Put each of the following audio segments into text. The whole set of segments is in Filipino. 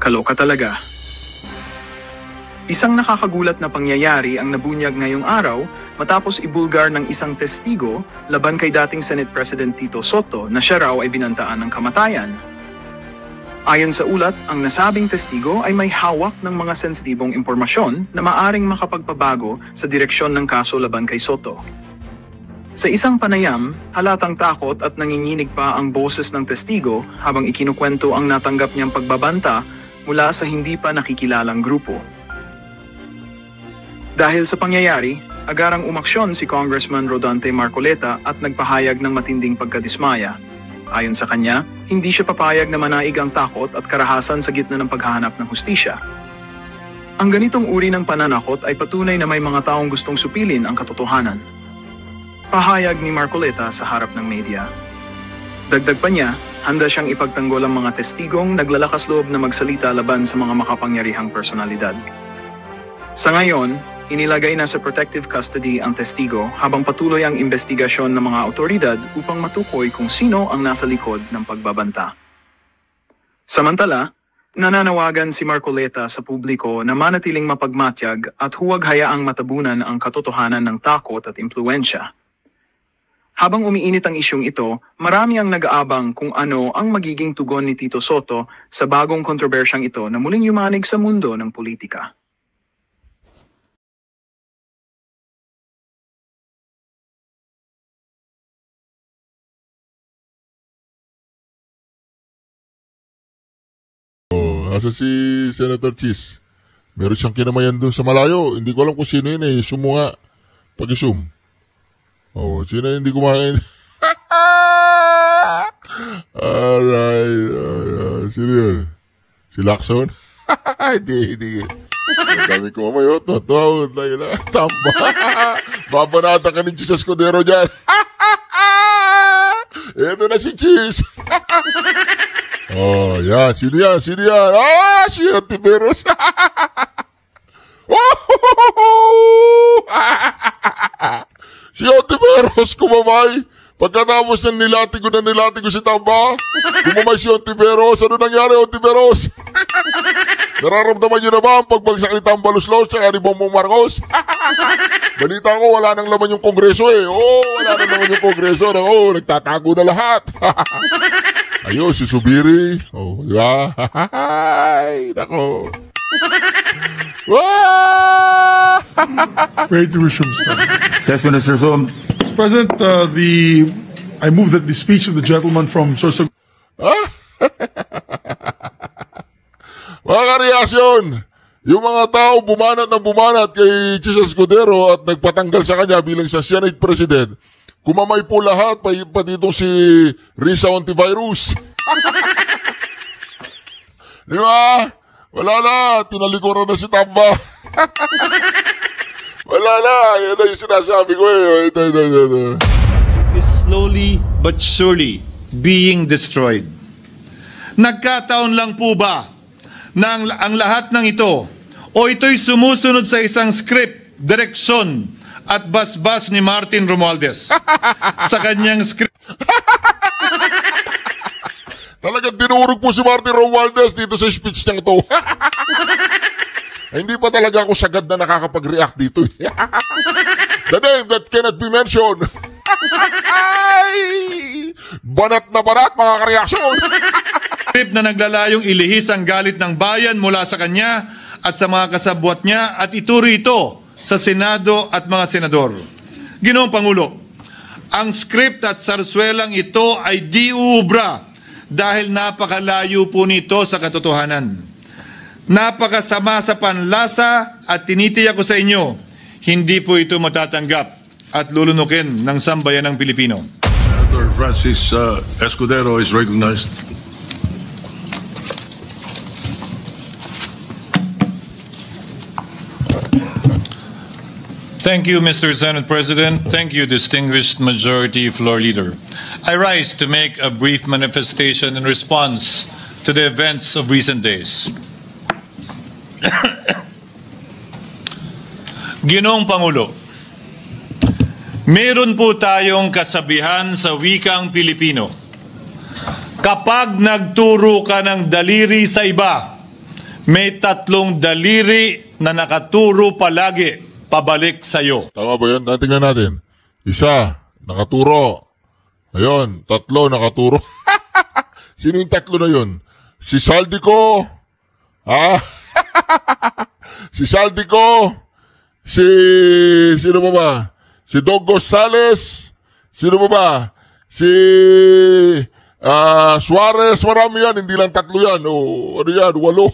Kaloka talaga. Isang nakakagulat na pangyayari ang nabunyag ngayong araw matapos ibulgar ng isang testigo laban kay dating Senate President Tito Soto na siya raw ay binantaan ng kamatayan. Ayon sa ulat, ang nasabing testigo ay may hawak ng mga sensitibong impormasyon na maaring makapagpabago sa direksyon ng kaso laban kay Soto. Sa isang panayam, halatang takot at nanginginig pa ang boses ng testigo habang ikinukwento ang natanggap niyang pagbabanta mula sa hindi pa nakikilalang grupo. Dahil sa pangyayari, agarang umaksyon si Congressman Rodante Marcoleta at nagpahayag ng matinding pagkadismaya. Ayon sa kanya, hindi siya papayag na manaig ang takot at karahasan sa gitna ng paghahanap ng hustisya. Ang ganitong uri ng pananakot ay patunay na may mga taong gustong supilin ang katotohanan. Pahayag ni Marcoleta sa harap ng media. Dagdag pa niya, handa siyang ipagtanggol ang mga testigong naglalakas loob na magsalita laban sa mga makapangyarihang personalidad. Sa ngayon, inilagay na sa protective custody ang testigo habang patuloy ang investigasyon ng mga otoridad upang matukoy kung sino ang nasa likod ng pagbabanta. Samantala, nananawagan si Marcoleta sa publiko na manatiling mapagmatyag at huwag hayaang matabunan ang katotohanan ng takot at impluwensya. Habang umiinit ang isyong ito, marami ang nag-aabang kung ano ang magiging tugon ni Tito Soto sa bagong kontrobersyang ito na muling yumanig sa mundo ng politika. Asa si Senator Cheese? Meron siyang kinamayan doon sa malayo. Hindi ko alam kung sino yun eh. Sumunga. Pag-isum. Oh, sino hindi kumain? Alright. Sino yun? Si Lacson? Hindi. Ang dami ko mamayo. Totoo. Tamba. Babanata ka ni Cheese Escudero dyan. Ito na si Cheese. Oh, yan. Sino yan? Ah, si Antiveros. Si Antiveros kumamay. Pagkatapos ng nilati ko si Tamba, kumamay si Antiveros. Ano nangyari, Antiveros? Nararamdaman niyo na ba ang pagbagsak ni Tamba Luslos at ni Bongbong Marcos? Balita ko, wala nang laman yung kongreso eh. Wala nang laman yung kongreso. Nagtatago na lahat. Ayun, si Subiri. Di ba? Nako. Ready to resume, President. Session is resumed. Mr. President, I move that the speech of the gentleman from Sorsogon. Mga kareaksyon, yung mga tao bumanat kay Cheese Escudero at nagpatanggal sa kanya bilang sa Senate President, kumamay po lahat, pati itong si Risa Ontivirus. Di ba? Wala na, tinalikuran na si Tamba. Wala na, yan na yung sinasabi ko eh. Ito. Is slowly but surely being destroyed. Nagkataon lang po ba na ang lahat ng ito o ito'y sumusunod sa isang script, direksyon at basbas ni Martin Romualdez sa kanyang script? Talagang dinurog po si Martin Romualdez dito sa speech niyang ito. Hindi pa talaga ako sagad na nakakapag-react dito. The name that cannot be mentioned. Banat na banat, mga kareaksyon. Script na naglalayong ilihis ang galit ng bayan mula sa kanya at sa mga kasabwat niya at ituro ito sa Senado at mga senador. Ginoong Pangulo, ang script at sarswelang ito ay di uubra dahil napakalayo po nito sa katotohanan. Napakasama sa panlasa at tinitiyak ko sa inyo, hindi po ito matatanggap at lulunukin ng sambayanang Pilipino. Senator Francis Escudero is recognized. Thank you, Mr. Senate President. Thank you, distinguished Majority Floor Leader. I rise to make a brief manifestation in response to the events of recent days. Ginoong Pangulo, meron po tayong kasabihan sa wikang Pilipino. Kapag nagturo ka ng daliri sa iba, May tatlong daliri na nakaturo palagi pabalik sa iyo. Tama ba yun? Tingnan natin. Isa, nakaturo. Ayun, tatlo, nakaturo. Sino yung tatlo na yun? Si Saldico. Ha? Si Saldico. Sino ba ba? Si Dog Gonzales. Sino ba ba? Si Suarez. Marami yan. Hindi lang tatlo yan. O, ano yan? 8.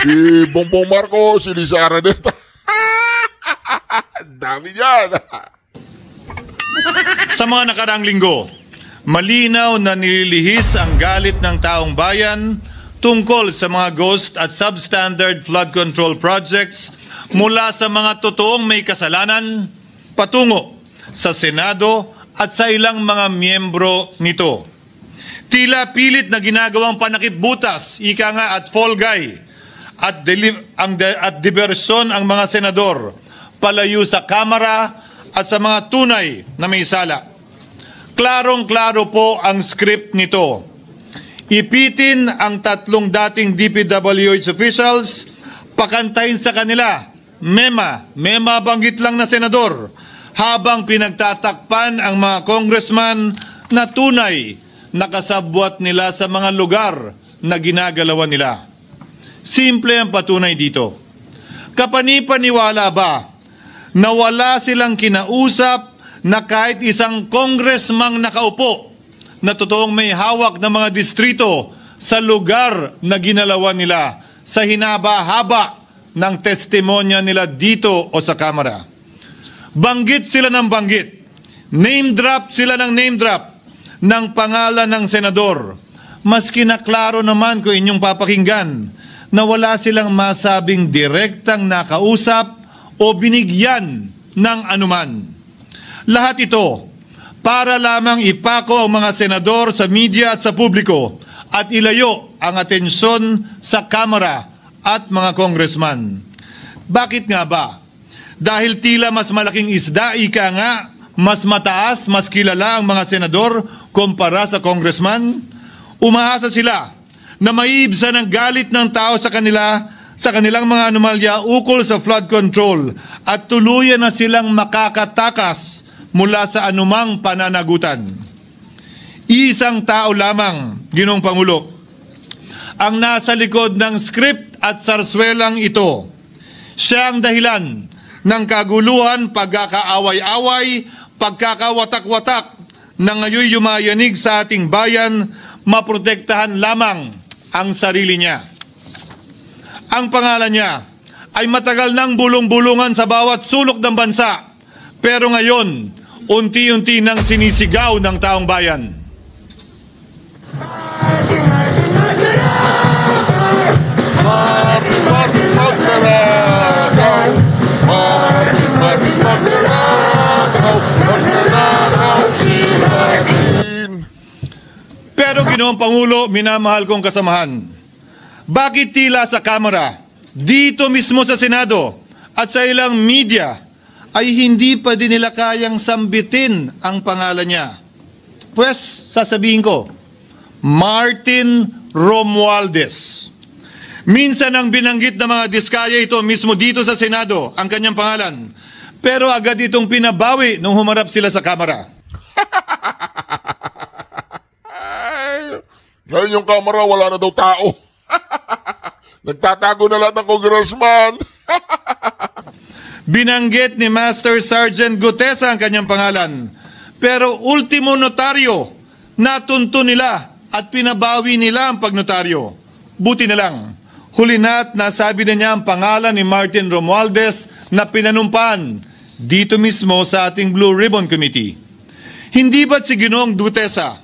Si Bongbong Marcos. Si Lisa Araneta. Dami yan. Sa mga nakarang linggo, malinaw na nililihis ang galit ng taong bayan tungkol sa mga ghost at substandard flood control projects mula sa mga totoong may kasalanan patungo sa Senado at sa ilang mga miyembro nito. Tila pilit na ginagawang panakipbutas, ika nga at fall guy, at diversyon ang mga senador palayo sa Kamara at sa mga tunay na may sala. Klarong-klaro po ang script nito. Ipitin ang tatlong dating DPWH officials, pakantayin sa kanila, mema banggit lang na senador, habang pinagtatakpan ang mga congressman na tunay nakasabwat nila sa mga lugar na ginagalawan nila. Simple ang patunay dito. Kapanipaniwala ba na wala silang kinausap na kahit isang congressman nakaupo na totoong may hawak ng mga distrito sa lugar na ginalawan nila sa hinaba-haba ng testimonya nila dito o sa Kamara? Banggit sila ng banggit, name drop sila ng name drop ng pangalan ng senador. Maski na klaro naman kung inyong papakinggan na wala silang masabing direktang nakausap o binigyan ng anuman. Lahat ito para lamang ipako ang mga senador sa media at sa publiko at ilayo ang atensyon sa Kamara at mga congressman. Bakit nga ba? Dahil tila mas malaking isda, ika nga, mas mataas, mas kilala ang mga senador kumpara sa congressman? Umaasa sila na maiibsan ang galit ng tao sa kanilang mga anomalya ukol sa flood control at tuluyan na silang makakatakas mula sa anumang pananagutan. Isang tao lamang, Ginoong Pangulo, ang nasa likod ng script at sarswelang ito. Siya ang dahilan ng kaguluhan, pagkakaaway-away, pagkakawatak-watak na ngayon yumayanig sa ating bayan, maprotektahan lamang ang sarili niya. Ang pangalan niya ay matagal nang bulong-bulungan sa bawat sulok ng bansa, pero ngayon, unti-unti nang sinisigaw ng taong bayan. Pero Ginoong Pangulo, minamahal kong kasamahan, bakit tila sa Kamara, dito mismo sa Senado at sa ilang media ay hindi pa din nila kayang sambitin ang pangalan niya? Pues, sasabihin ko, Martin Romualdez. Minsan ang binanggit ng mga diskaya ito mismo dito sa Senado, ang kanyang pangalan. Pero agad itong pinabawi nung humarap sila sa Kamara. Ngayon yung Kamara, wala na daw tao. Nagtatago na lahat ng congressman. Binanggit ni Master Sergeant Gutesa ang kanyang pangalan. Pero ultimo notaryo, natunto nila at pinabawi nila ang pagnotaryo. Buti na lang, huli na't nasabi na niya ang pangalan ni Martin Romualdez na pinanumpan dito mismo sa ating Blue Ribbon Committee. Hindi ba't si Ginoong Gutesa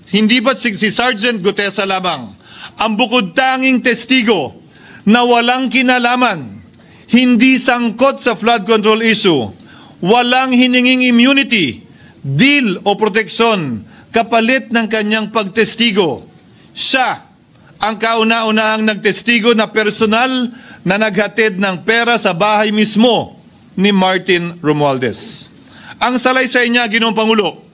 hindi ba't si Sergeant Gutesa lamang ang bukod tanging testigo na walang kinalaman, hindi sangkot sa flood control issue, walang hininging immunity, deal o proteksyon kapalit ng kanyang pagtestigo? Siya ang kauna-unahang nagtestigo na personal na naghatid ng pera sa bahay mismo ni Martin Romualdez. Ang salaysay niya, Ginoong Pangulo,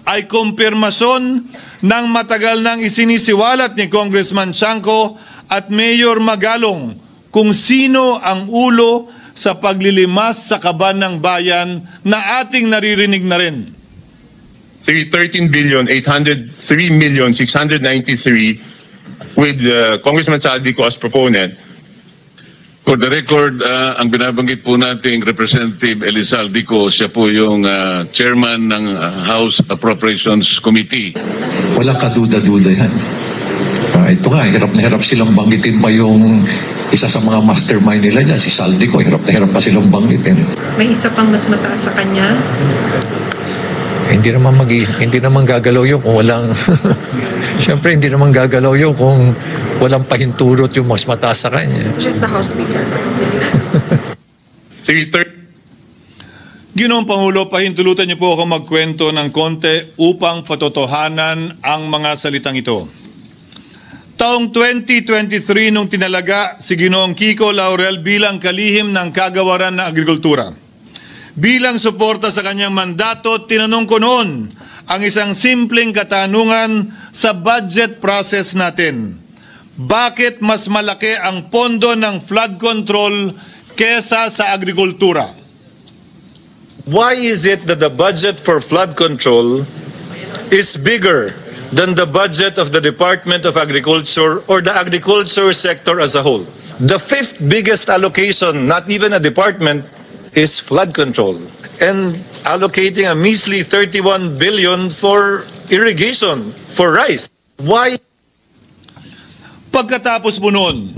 ay kumpirmasyon ng matagal nang isinisiwalat ni Congressman Chanco at Mayor Magalong kung sino ang ulo sa paglilimas sa kaban ng bayan na ating naririnig na rin. 13,803,693 with Congressman Saldico as proponent. For the record, ang binabanggit po nating Representative Elizaldico, siya po yung chairman ng House Appropriations Committee. Walang kaduda-duda yan. Ito nga, hirap na hirap silang banggitin pa yung isa sa mga mastermind nila dyan, si Saldico. Hirap na hirap pa silang banggitin. May isa pang mas mataas sa kanya? Hindi naman gagalaw yun kung walang siyempre hindi naman gagalaw yun kung walang pahintulot yung mas mataas sa kanya. Just the House Speaker. Ginoong Pangulo, pahintulutan niyo po ako magkwento ng konti upang patotohanan ang mga salitang ito. Taong 2023 nung tinalaga si Ginoong Kiko Laurel bilang kalihim ng kagawaran ng agrikultura. Bilang suporta sa kanyang mandato, tinanong ko noon ang isang simpleng katanungan sa budget process natin. Bakit mas malaki ang pondo ng flood control kesa sa agrikultura? Why is it that the budget for flood control is bigger than the budget of the Department of Agriculture or the agriculture sector as a whole? The fifth biggest allocation, not even a department, is flood control, and allocating a measly 31 billion for irrigation, for rice. Why? Pagkatapos po noon,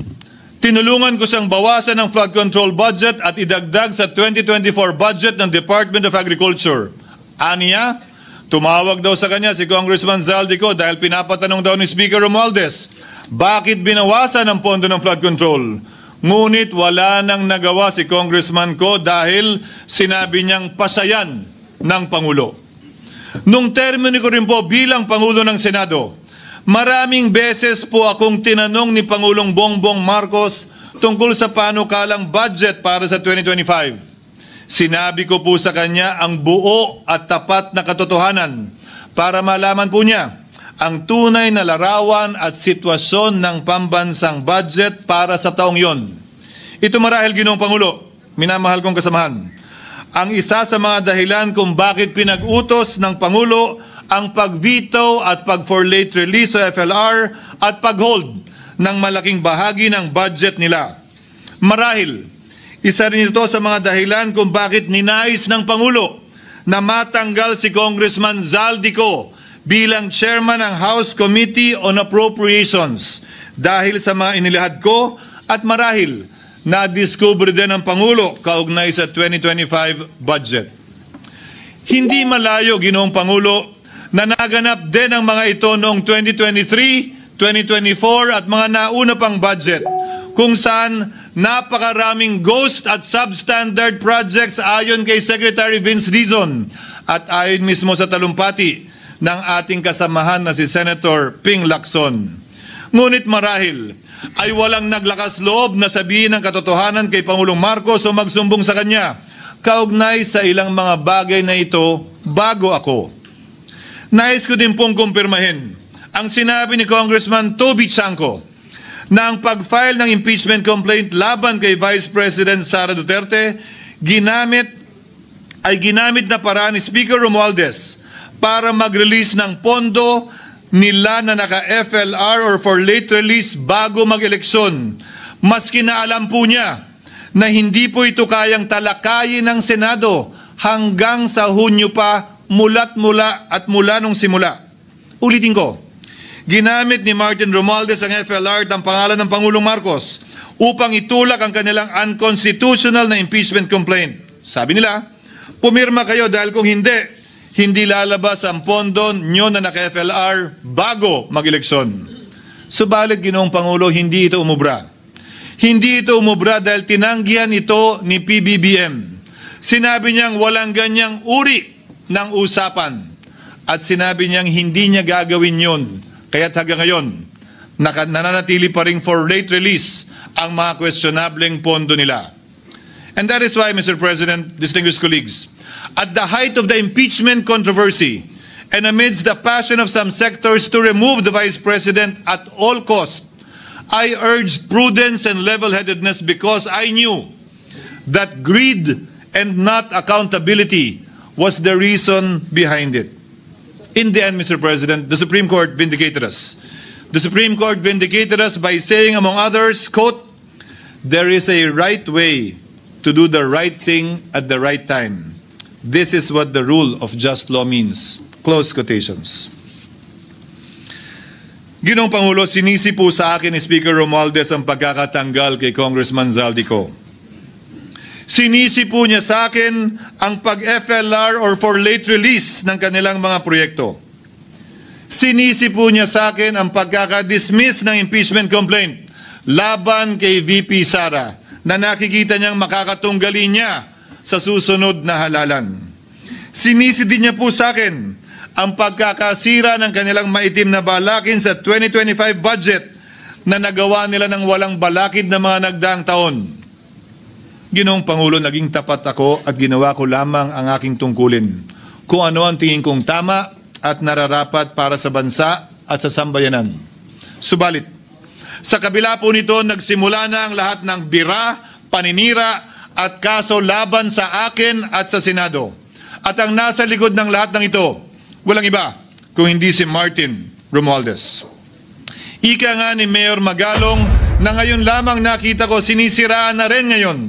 tinulungan ko siyang bawasan ang flood control budget at idagdag sa 2024 budget ng Department of Agriculture. Aniya, tumawag daw sa kanya si Congressman Zaldico dahil pinapatanong daw ni Speaker Romualdez, bakit binawasan ang pondo ng flood control? Ngunit wala nang nagawa si Congressman ko dahil sinabi niyang pasayan ng Pangulo. Nung termino ko rin po bilang Pangulo ng Senado, maraming beses po akong tinanong ni Pangulong Bongbong Marcos tungkol sa panukalang budget para sa 2025. Sinabi ko po sa kanya ang buo at tapat na katotohanan para malaman po niya ang tunay na larawan at sitwasyon ng pambansang budget para sa taong yon. Ito marahil, Ginoong Pangulo, minamahal kong kasamahan, ang isa sa mga dahilan kung bakit pinag-utos ng Pangulo ang pag-veto at pag-for late release o FLR at pag-hold ng malaking bahagi ng budget nila. Marahil, isa rin ito sa mga dahilan kung bakit ninais ng Pangulo na matanggal si Congressman Zaldico bilang chairman ng House Committee on Appropriations dahil sa mga inilahad ko at marahil na-discover din ng Pangulo kaugnay sa 2025 budget. Hindi malayo, Ginoong Pangulo, na naganap din ang mga ito noong 2023, 2024 at mga nauna pang budget kung saan napakaraming ghost at substandard projects ayon kay Secretary Vince Dizon at ayon mismo sa talumpati ng ating kasamahan na si Senator Ping Lacson. Ngunit marahil ay walang naglakas loob na sabihin ang katotohanan kay Pangulong Marcos o magsumbong sa kanya kaugnay sa ilang mga bagay na ito bago ako. Nais ko din pong kumpirmahin ang sinabi ni Congressman Toby Chanco na ang pag-file ng impeachment complaint laban kay Vice President Sara Duterte ginamit na paraan ni Speaker Romualdez para mag-release ng pondo nila na naka-FLR or for late release bago mag-eleksyon. Maski na alam po niya na hindi po ito kayang talakayin ng Senado hanggang sa Hunyo pa mula nung simula. Ulitin ko, ginamit ni Martin Romualdez ang FLR at ang pangalan ng Pangulong Marcos upang itulak ang kanilang unconstitutional na impeachment complaint. Sabi nila, pumirma kayo dahil kung hindi lalabas ang pondo nyo na naka-FLR bago mag-eleksyon. Subalit, Ginoong Pangulo, hindi ito umubra. Hindi ito umubra dahil tinanggihan ito ni PBBM. Sinabi niyang walang ganyang uri ng usapan at sinabi niyang hindi niya gagawin yon. Kaya't hanggang ngayon, nananatili pa rin for late release ang mga questionableng pondo nila. And that is why, Mr. President, distinguished colleagues, at the height of the impeachment controversy and amidst the passion of some sectors to remove the Vice President at all costs, I urged prudence and level-headedness because I knew that greed and not accountability was the reason behind it. In the end, Mr. President, the Supreme Court vindicated us. The Supreme Court vindicated us by saying, among others, quote, "There is a right way to do the right thing at the right time. This is what the rule of just law means." Close quotations. Ginoong Pangulo, sinisi po sa akin ni Speaker Romualdez ang pagkakatanggal kay Congressman Zaldico. Sinisi po niya sa akin ang pag-FLR or for late release ng kanilang mga proyekto. Sinisi po niya sa akin ang pagkakadismiss ng impeachment complaint laban kay VP Sara na nakikita niyang makakatunggali niya sa susunod na halalan. Sinisi din niya po sa akin ang pagkakasira ng kanilang maitim na balakin sa 2025 budget na nagawa nila ng walang balakid na mga nagdaang taon. Ginoong Pangulo, naging tapat ako at ginawa ko lamang ang aking tungkulin. Kung ano ang tingin kong tama at nararapat para sa bansa at sa sambayanan. Subalit, sa kabila po nito, nagsimula na ang lahat ng bira, paninira at kaso laban sa akin at sa Senado. At ang nasa likod ng lahat ng ito, walang iba kung hindi si Martin Romualdez. Ika nga ni Mayor Magalong na ngayon lamang nakita ko sinisiraan na rin ngayon.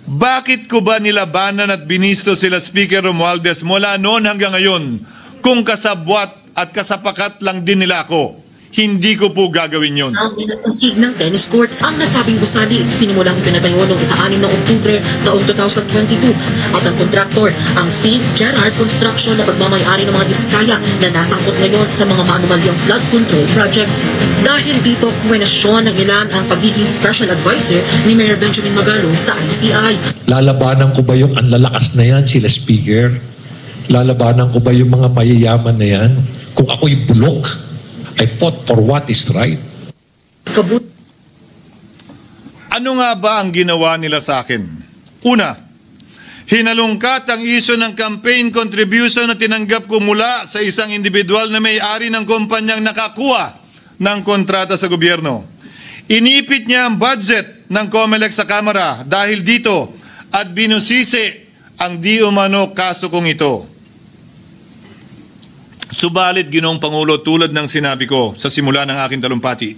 Bakit ko ba nilabanan at binisto sila Speaker Romualdez mula noon hanggang ngayon kung kasabwat at kasapakat lang din nila ako? Hindi ko po gagawin yun. Sa hig ng tennis court, ang nasabing gusali sinimulang pinatayo noong ika-6 ng Oktubre taong 2022 at ang kontraktor, ang St. Gerard Construction na pagmamayari ng mga diskaya na nasangkot ngayon sa mga maanumalyang flood control projects. Dahil dito, kwenasyon ng ilan ang pagiging special advisor ni Mayor Benjamin Magalong sa ICI. Lalabanan ko ba yung anlalakas na yan, sila Speaker? Lalabanan ko ba yung mga mayayaman na yan? Kung ako'y bulok, I fought for what is right. Ano nga ba ang ginawa nila sa akin? Una, hinalungkat ang isyu ng campaign contribution na tinanggap ko mula sa isang individual na may-ari ng kumpanyang nakakuha ng kontrata sa gobyerno. Inipit niya ang budget ng COMELEC sa Kamara dahil dito at binusisi ang di umano kaso kong ito. Subalit, Ginoong Pangulo, tulad ng sinabi ko sa simula ng aking talumpati,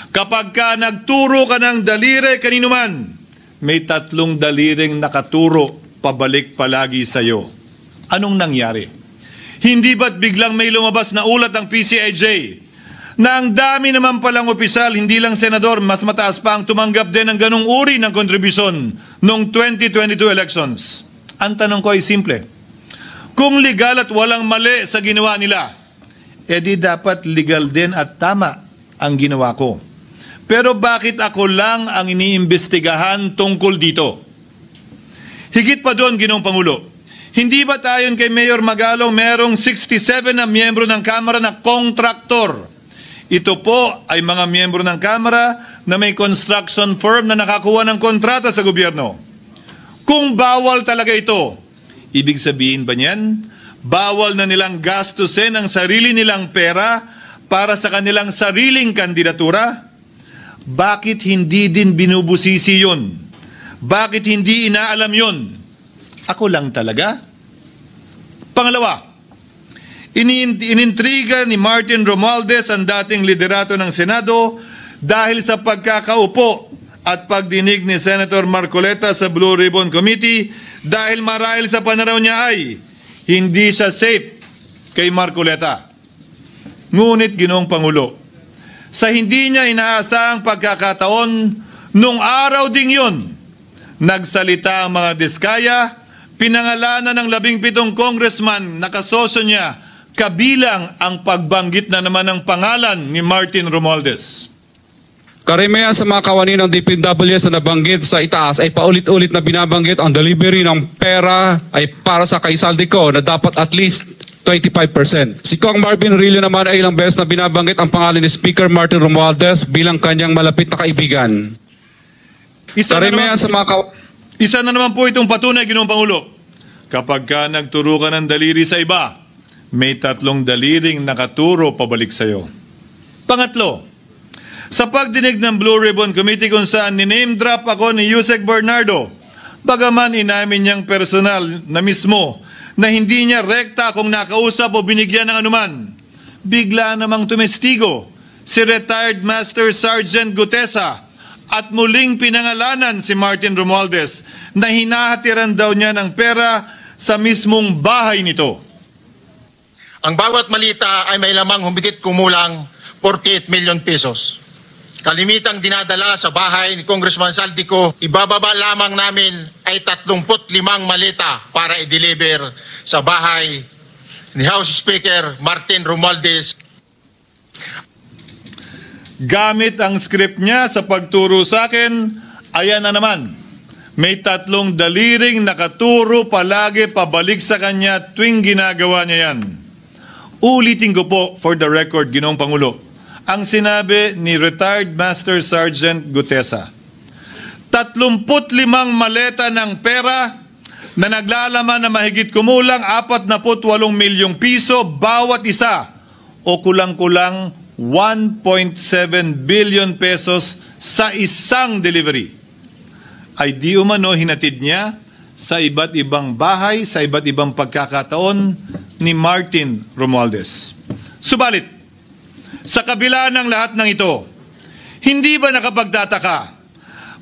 kapag ka nagturo ka ng daliri kanino man, may 3 daliring nakaturo pabalik palagi sa iyo. Anong nangyari? Hindi ba't biglang may lumabas na ulat ng PCIJ na ang dami naman palang opisyal, hindi lang senador, mas mataas pa ang tumanggap din ng ganong uri ng kontribusyon noong 2022 elections? Ang tanong ko ay simple. Kung legal at walang mali sa ginawa nila, edi dapat legal din at tama ang ginawa ko. Pero bakit ako lang ang iniimbestigahan tungkol dito? Higit pa doon, Ginoong Pangulo, hindi ba tayon kay Mayor Magalong merong 67 na miyembro ng Kamara na kontraktor? Ito po ay mga miyembro ng Kamara na may construction firm na nakakuha ng kontrata sa gobyerno. Kung bawal talaga ito, ibig sabihin ba niyan, bawal na nilang gastusin ang sarili nilang pera para sa kanilang sariling kandidatura? Bakit hindi din binubusisi yun? Bakit hindi inaalam yun? Ako lang talaga? Pangalawa, inintriga ni Martin Romualdez ang dating liderato ng Senado dahil sa pagkakaupo at pagdinig ni Senator Marcoleta sa Blue Ribbon Committee dahil marahil sa pananaw niya ay hindi siya safe kay Marcoleta. Ngunit, Ginoong Pangulo, sa hindi niya inaasahang pagkakataon, nung araw ding yun, nagsalita ang mga diskaya, pinangalanan ng 17 congressman na kasosyo niya, kabilang ang pagbanggit na naman ng pangalan ni Martin Romualdez. Karamihan sa mga kawani ng DPWH na nabanggit sa itaas ay paulit-ulit na binabanggit ang delivery ng pera ay para sa kay Zaldico na dapat at least 25%. Si Kong Marvin Rillo naman ay ilang beses na binabanggit ang pangalan ni Speaker Martin Romualdez bilang kanyang malapit na kaibigan. Isa na naman po itong patunay, Ginoong Pangulo. Kapag ka nagturo ka ng daliri sa iba, may 3 daliring nakaturo pabalik sa'yo. Pangatlo, sa pagdinig ng Blue Ribbon Committee kung saan ni-name drop ako ni Yusek Bernardo, bagaman inamin niyang personal na mismo na hindi niya rekta kung nakausap o binigyan ng anuman, bigla namang tumestigo si retired Master Sergeant Gutesa at muling pinangalanan si Martin Romualdez na hinahatiran daw niya ng pera sa mismong bahay nito. Ang bawat malita ay may lamang humigit kumulang 48 million pesos. Kalimitang dinadala sa bahay ni Congressman Saldico, ibababa lamang namin ay 35 malita para i-deliver sa bahay ni House Speaker Martin Romualdez. Gamit ang script niya sa pagturo sa akin, ayan na naman. May 3 daliring nakaturo palagi pabalik sa kanya tuwing ginagawa niya yan. Ulitin ko po for the record, Ginoong Pangulo, ang sinabi ni retired Master Sergeant Gutesa. 35 maleta ng pera na naglalaman na mahigit kumulang 48 milyong piso bawat isa o kulang-kulang 1.7 billion pesos sa isang delivery ay di umano hinatid niya sa iba't ibang bahay, sa iba't ibang pagkakataon ni Martin Romualdez. Subalit, sa kabila ng lahat ng ito, hindi ba nakapagtataka?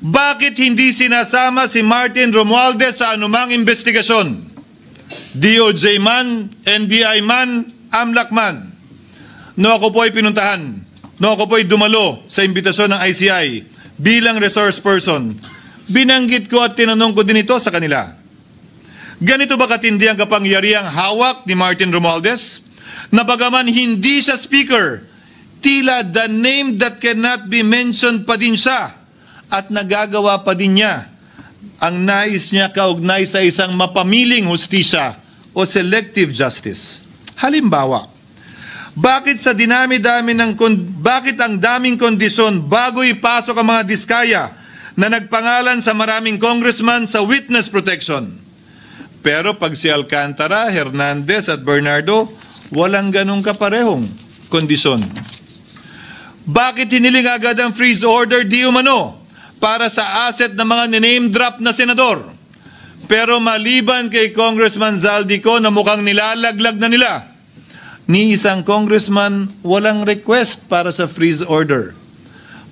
Bakit hindi sinasama si Martin Romualdez sa anumang investigasyon? DOJ man, NBI man, AMLAC man. No ako po ay pinuntahan, no ako po ay dumalo sa imbitasyon ng ICI bilang resource person, binanggit ko at tinanong ko din ito sa kanila. Ganito ba katindi ang kapangyarihang hawak ni Martin Romualdez? Na bagaman hindi siya speaker, tila the name that cannot be mentioned pa din siya at nagagawa pa din niya ang nais niya kaugnay sa isang mapamiling hustisya o selective justice. Halimbawa, bakit ang daming kondisyon bago ipasok ang mga diskaya na nagpangalan sa maraming congressman sa witness protection? Pero pag si Alcantara, Hernandez at Bernardo, walang ganong kaparehong kondisyon. Bakit hiniling agad ang freeze order di umano para sa asset ng mga name drop na senador? Pero maliban kay Congressman Zaldico na mukhang nilalaglag na nila, ni isang congressman walang request para sa freeze order.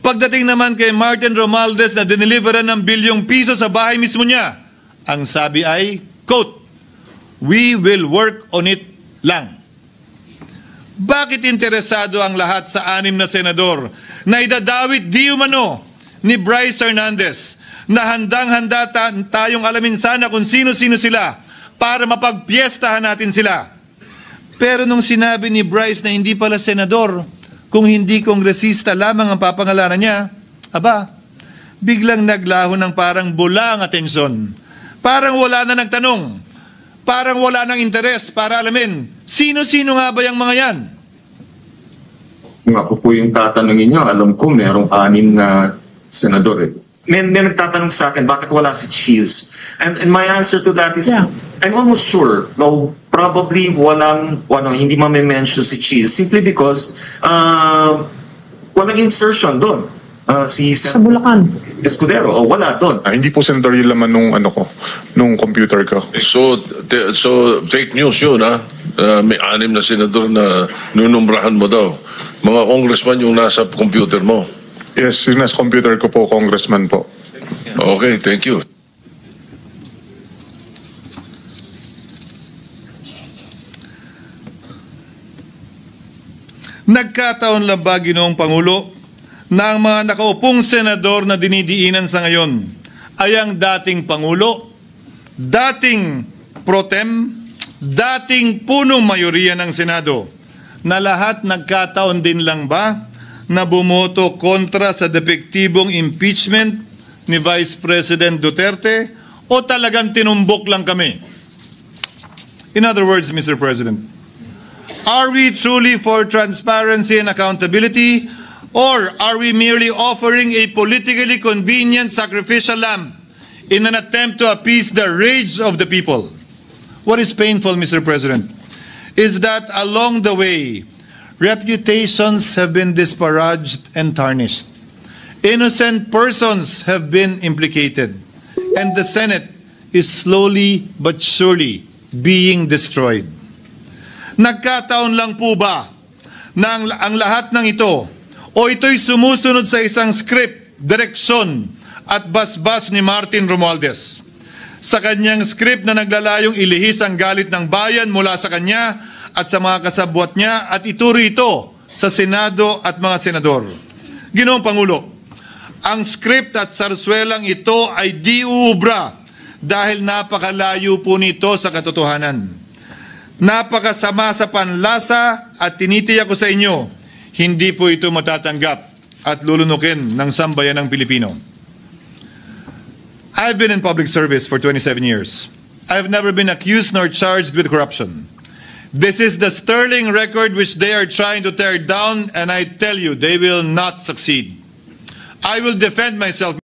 Pagdating naman kay Martin Romualdez na dineliveran ng bilyong piso sa bahay mismo niya, ang sabi ay, quote, "We will work on it lang." Bakit interesado ang lahat sa 6 na senador na idadawit di umano ni Bryce Hernandez na handang-handa tayong alamin sana kung sino-sino sila para mapagpiestahan natin sila? Pero nung sinabi ni Bryce na hindi pala senador, kung hindi kongresista lamang ang papangalanan niya, aba, biglang naglaho ng parang bula ang atensyon. Parang wala na nagtanong. Parang wala nang interes para alamin, sino-sino nga ba yung mga yan? Kung ako po yung tatanungin nyo, alam ko merong 6 na senador eh. May nagtatanong sa akin, bakit wala si Cheese? And my answer to that is, I'm almost sure, though probably hindi ma-mention si Cheese, simply because walang insertion doon. Sa Bulacan. Escudero, wala doon. Hindi po senador yung laman nung computer ko. So fake news yun, ha? May 6 na senador na nunumrahan mo daw. Mga congressman yung nasa computer mo. Yes, yung nasa computer ko po, congressman po. Okay, thank you. Nagkataon lang ba, Ginoong Pangulo, na ang mga nakaupong senador na dinidiinan sa ngayon ay ang dating Pangulo, dating pro tem, dating punong mayoriya ng Senado, na lahat nagkataon din lang ba na bumoto kontra sa depektibong impeachment ni Vice President Duterte o talagang tinumbok lang kami? In other words, Mr. President, are we truly for transparency and accountability, or are we merely offering a politically convenient sacrificial lamb in an attempt to appease the rage of the people? What is painful, Mr. President, is that along the way, reputations have been disparaged and tarnished. Innocent persons have been implicated, and the Senate is slowly but surely being destroyed. Nagkataon lang po ba na ang lahat ng ito o ito'y sumusunod sa isang script, direksyon at basbas ni Martin Romualdez? Sa kanyang script na naglalayong ilihis ang galit ng bayan mula sa kanya at sa mga kasabwat niya at ituro ito sa Senado at mga senador. Ginoong Pangulo, ang script at sarswelang ito ay di uubra dahil napakalayo po nito sa katotohanan. Napakasama sa panlasa at tinitiyak ko sa inyo, hindi po ito matatanggap at lulunukin ng sambayanang Pilipino. I've been in public service for 27 years. I've never been accused nor charged with corruption. This is the sterling record which they are trying to tear down, and I tell you, they will not succeed. I will defend myself.